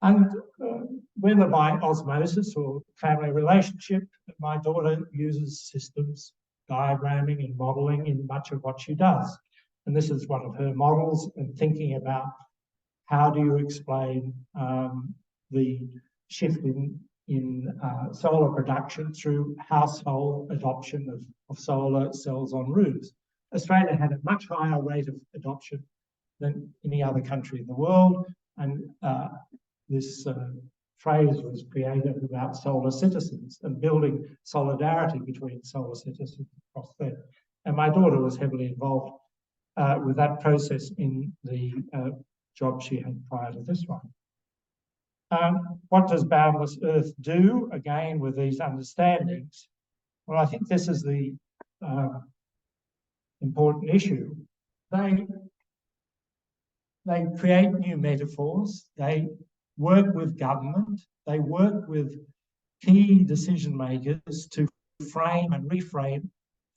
Speaker 1: And whether by osmosis or family relationship, my daughter uses systems, diagramming and modelling in much of what she does. And this is one of her models and thinking about how do you explain the shift in solar production through household adoption of solar cells on roofs. Australia had a much higher rate of adoption than any other country in the world, and this phrase was created about solar citizens and building solidarity between solar citizens across there. And my daughter was heavily involved with that process in the job she had prior to this one. What does Boundless Earth do, again, with these understandings? Well, I think this is the important issue. They create new metaphors, they work with government, they work with key decision makers to frame and reframe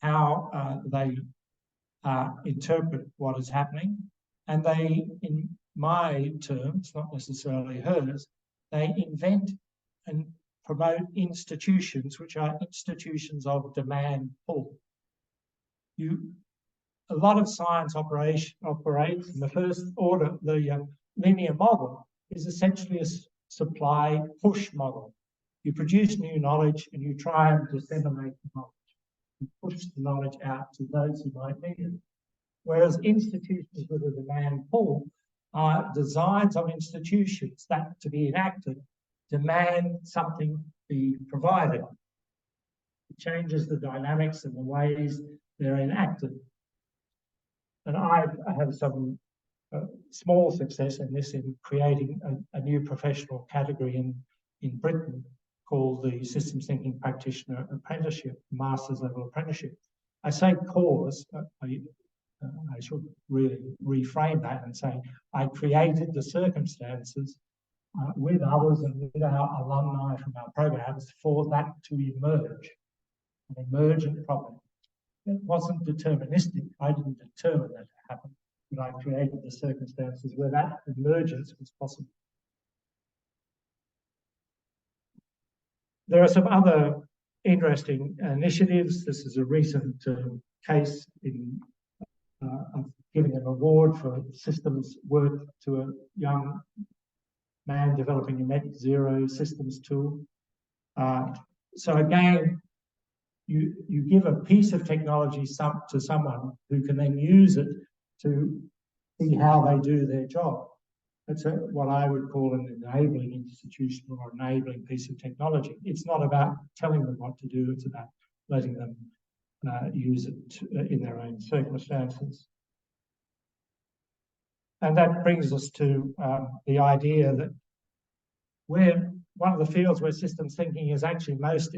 Speaker 1: how they interpret what is happening. And they, in my terms, not necessarily hers, they invent and promote institutions which are institutions of demand pull. A lot of science operates in the first order. The linear model is essentially a supply push model. You produce new knowledge and you try and disseminate the knowledge. You push the knowledge out to those who might need it. Whereas institutions with a demand pull are designs of institutions that, to be enacted, demand something be provided. It changes the dynamics and the ways they're enacted. And I have some small success in this, in creating a new professional category in Britain called the Systems Thinking Practitioner Apprenticeship, Master's Level Apprenticeship. I say cause, I should really reframe that and say I created the circumstances with others and with our alumni from our programs for that to emerge, an emergent problem. It wasn't deterministic. I didn't determine that to happen, but I created the circumstances where that emergence was possible. There are some other interesting initiatives. This is a recent case in giving an award for systems work to a young man developing a net zero systems tool. So again, you give a piece of technology to someone who can then use it to see how they do their job. That's what I would call an enabling institution or enabling piece of technology. It's not about telling them what to do, it's about letting them use it in their own circumstances. And that brings us to the idea that one of the fields where systems thinking is actually most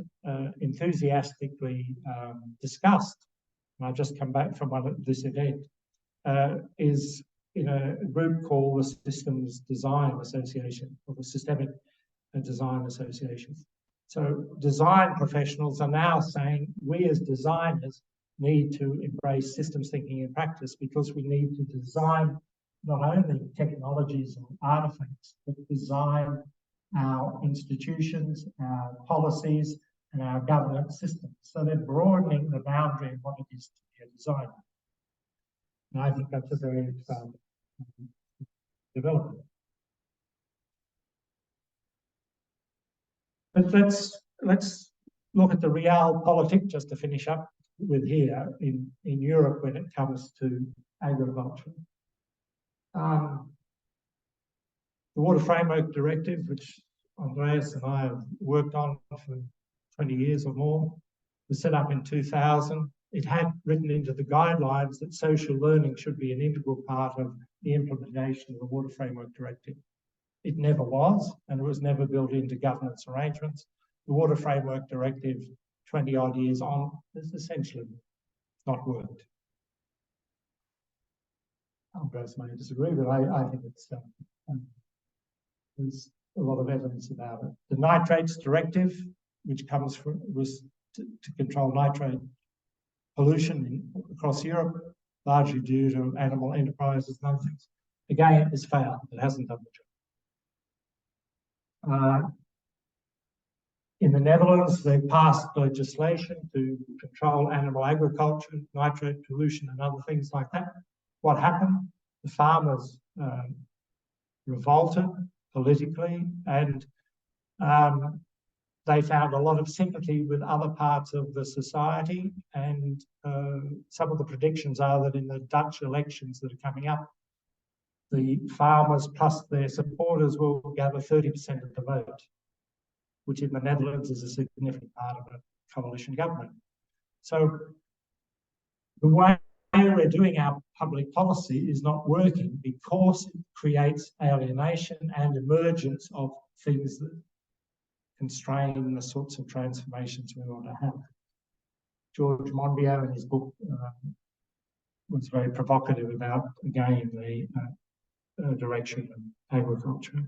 Speaker 1: enthusiastically discussed, and I've just come back from this event, is in a group called the Systems Design Association, or the Systemic Design Association. So design professionals are now saying we as designers need to embrace systems thinking in practice, because we need to design not only technologies or artifacts, but design our institutions, our policies, and our governance systems. So they're broadening the boundary of what it is to be a designer. And I think that's a very development. But let's look at the realpolitik, just to finish up with here in Europe when it comes to agriculture. The Water Framework Directive, which Andreas and I have worked on for 20 years or more, was set up in 2000. It had written into the guidelines that social learning should be an integral part of the implementation of the Water Framework Directive. It never was, and it was never built into governance arrangements. The Water Framework Directive, 20 odd years on, has essentially not worked. Andreas may disagree, but I think it's there's a lot of evidence about it. The Nitrates Directive, which was to control nitrate pollution across Europe, largely due to animal enterprises and other things, again, it's failed. It hasn't done the job. In the Netherlands, they passed legislation to control animal agriculture, nitrate pollution, and other things like that. What happened? The farmers revolted politically, and They found a lot of sympathy with other parts of the society, and some of the predictions are that in the Dutch elections that are coming up, the farmers plus their supporters will gather 30% of the vote, which in the Netherlands is a significant part of a coalition government. So the way we're doing our public policy is not working because it creates alienation and emergence of things that constrain the sorts of transformations we want to have. George Monbiot in his book was very provocative about, again, the direction of agriculture.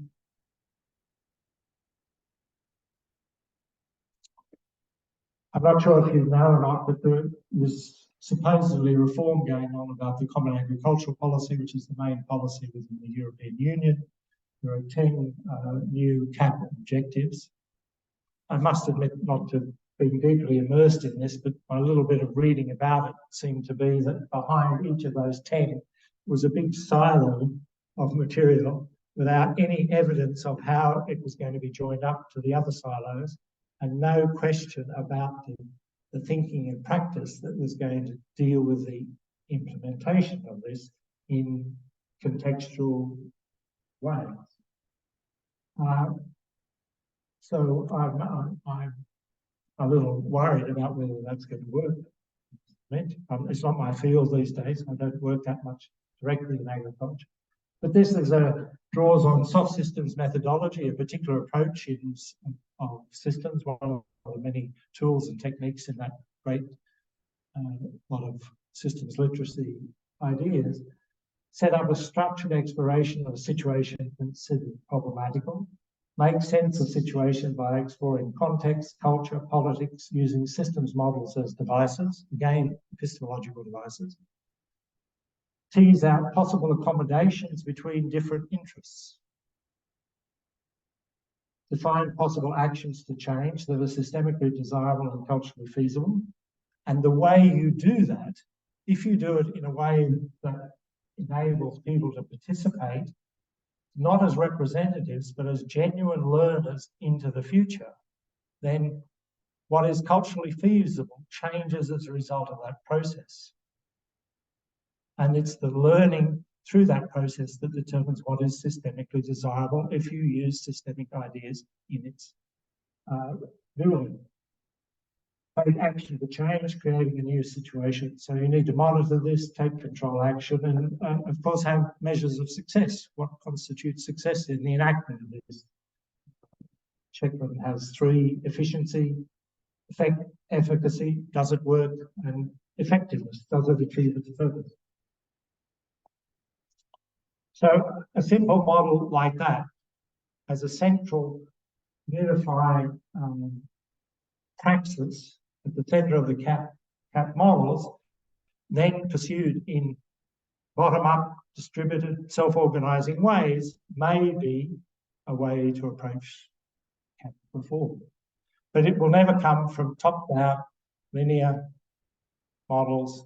Speaker 1: I'm not sure if you know or not, but there was supposedly reform going on about the Common Agricultural Policy, which is the main policy within the European Union. There are 10 new CAP objectives. I must admit not to be deeply immersed in this, but my little bit of reading about it seemed to be that behind each of those 10 was a big silo of material without any evidence of how it was going to be joined up to the other silos, and no question about the thinking and practice that was going to deal with the implementation of this in contextual ways. So I'm a little worried about whether that's going to work. It's not my field these days. I don't work that much directly in agriculture. But this draws on soft systems methodology, a particular approach of systems, one of the many tools and techniques in that great lot of systems literacy ideas, set up a structured exploration of a situation considered problematical, make sense of situation by exploring context, culture, politics, using systems models as devices, again, epistemological devices, tease out possible accommodations between different interests, define possible actions to change that are systemically desirable and culturally feasible. And the way you do that, if you do it in a way that enables people to participate, not as representatives, but as genuine learners into the future, then what is culturally feasible changes as a result of that process. And it's the learning through that process that determines what is systemically desirable if you use systemic ideas in its building. Take action to change, creating a new situation. So you need to monitor this, take control action, and of course have measures of success. What constitutes success in the enactment of this? Checkman has 3: efficiency, efficacy, does it work, and effectiveness, does it achieve its purpose? So a simple model like that as a central unifying praxis at the centre of the CAP models, then pursued in bottom-up, distributed, self-organising ways, may be a way to approach CAP reform. But it will never come from top-down, linear models,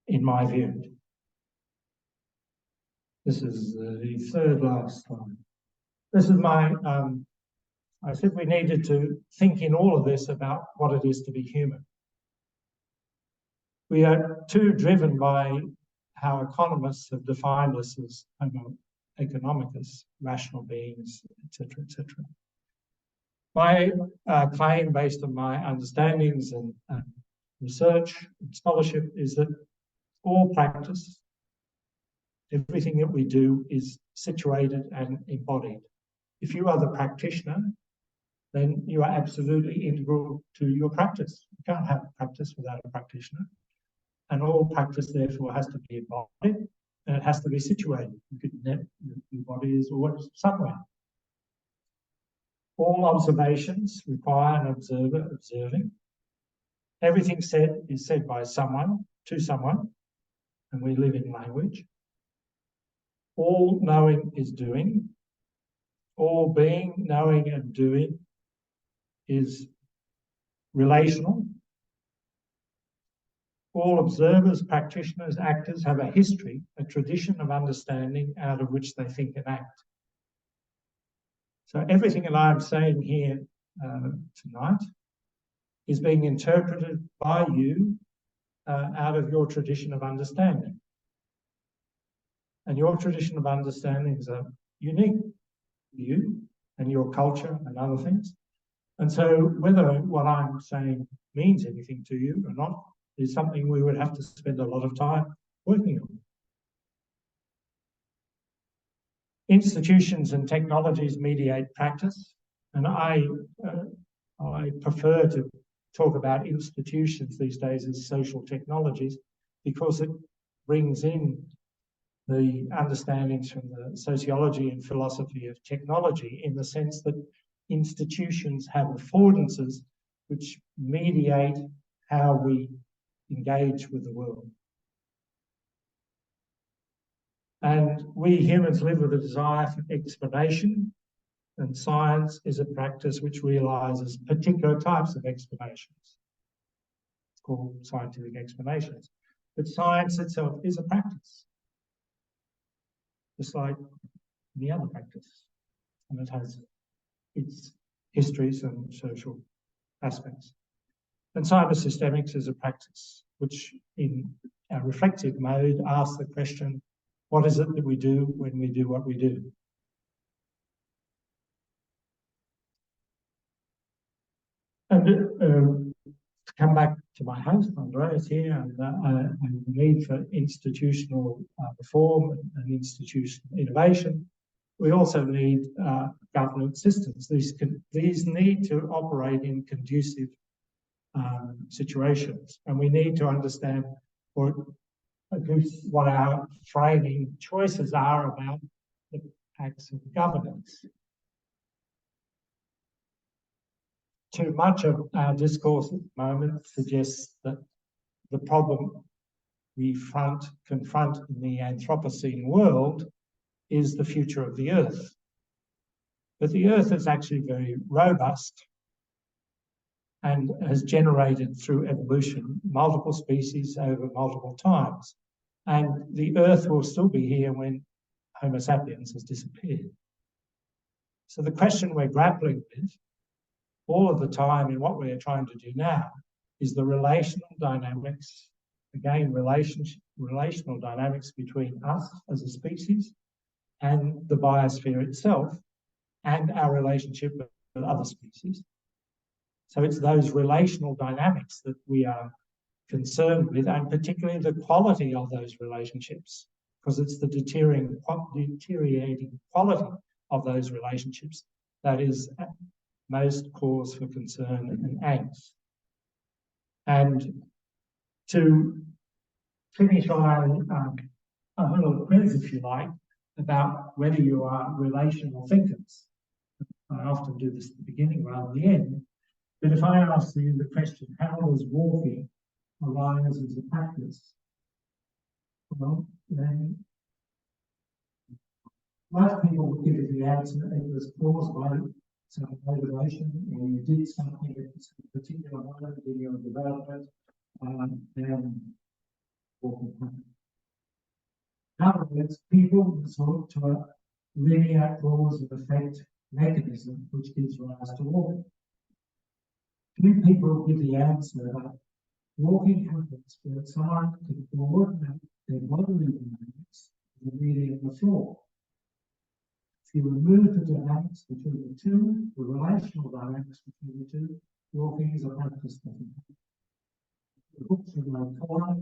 Speaker 1: in my view. This is the third last slide. This is my, I said we needed to think in all of this about what it is to be human. We are too driven by how economists have defined us as homo economicus, rational beings, etc., etc. My claim, based on my understandings and research and scholarship, is that all practice, everything that we do, is situated and embodied. If you are the practitioner, then you are absolutely integral to your practice. You can't have practice without a practitioner. And all practice, therefore, has to be embodied, and it has to be situated. Your body is always somewhere. All observations require an observer observing. Everything said is said by someone to someone, and we live in language. All knowing is doing. All being, knowing, and doing is relational. All observers, practitioners, actors have a history, a tradition of understanding out of which they think and act. So everything that I'm saying here tonight is being interpreted by you out of your tradition of understanding. And your tradition of understanding is unique to you and your culture and other things. And so whether what I'm saying means anything to you or not is something we would have to spend a lot of time working on. Institutions and technologies mediate practice, and I prefer to talk about institutions these days as social technologies because it brings in the understandings from the sociology and philosophy of technology in the sense that institutions have affordances which mediate how we engage with the world. And we humans live with a desire for explanation, and science is a practice which realizes particular types of explanations. It's called scientific explanations. But science itself is a practice, just like any other practice. And it has its histories and social aspects. And cybersystemics is a practice which, in a reflective mode, asks the question, what is it that we do when we do what we do? And to come back to my host, Andreas here, and the need for institutional reform and institutional innovation, we also need governance systems. These need to operate in conducive situations, and we need to understand what our framing choices are about the acts of governance. Too much of our discourse at the moment suggests that the problem we confront in the Anthropocene world is the future of the Earth. But the Earth is actually very robust and has generated through evolution multiple species over multiple times. And the Earth will still be here when Homo sapiens has disappeared. So the question we're grappling with all of the time in what we're trying to do now is the relational dynamics, again, relational dynamics between us as a species and the biosphere itself and our relationship with other species. So it's those relational dynamics that we are concerned with, and particularly the quality of those relationships, because it's the deteriorating quality of those relationships that is most cause for concern and angst. And to finish on a little quiz, if you like, about whether you are relational thinkers. I often do this at the beginning rather than the end. But if I ask you the question, how does walking arise as a practice? Well, then most people would give it the answer it was caused by some motivation, or you did something at a particular moment in your development, and walking happened. In other words, people resort to a linear cause and effect mechanism which gives rise to walking. Few people give the answer that walking happens when someone can coordinate their bodily dynamics with the medium of the floor. If you remove the dynamics between the two, the relational dynamics between the two, walking is a practice that the books in my corner,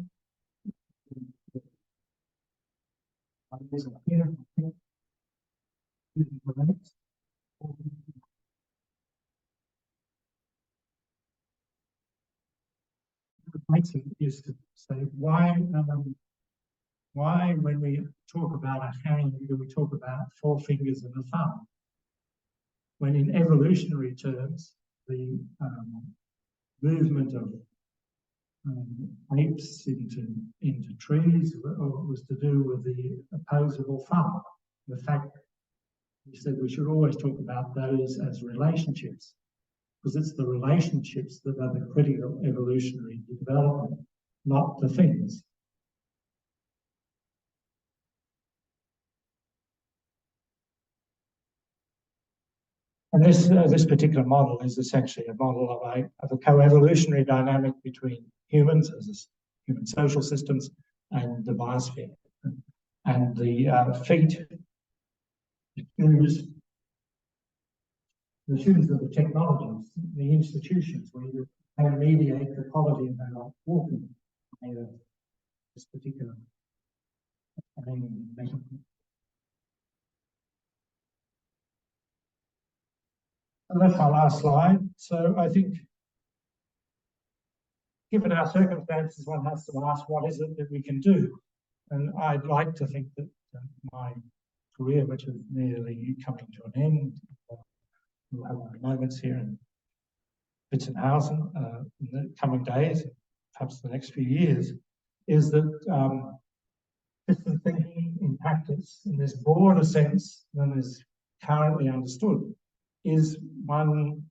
Speaker 1: there's a here, I think, makes it is to say why when we talk about a hand do we talk about 4 fingers and a thumb, when in evolutionary terms the movement of apes into trees was to do with the opposable thumb. The fact we said we should always talk about those as relationships, because it's the relationships that are the critical evolutionary development, not the things. And this particular model is essentially a model of a co-evolutionary dynamic between humans as human social systems and the biosphere. And the feet use the shoes of the technologies, the institutions where you can mediate the quality of our walking. This particular metaphor. And that's my last slide. So I think, given our circumstances, one has to ask, what is it that we can do? And I'd like to think that my career, which is nearly coming to an end, we'll have our moments here in Witzenhausen in the coming days, perhaps the next few years, is that system thinking in practice, in this broader sense than is currently understood, is one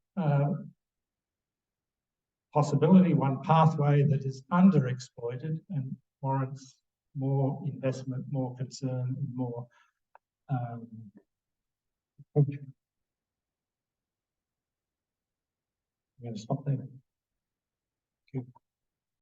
Speaker 1: possibility, one pathway that is underexploited and warrants more investment, more concern, and more attention. I'm going to stop there. Thank you.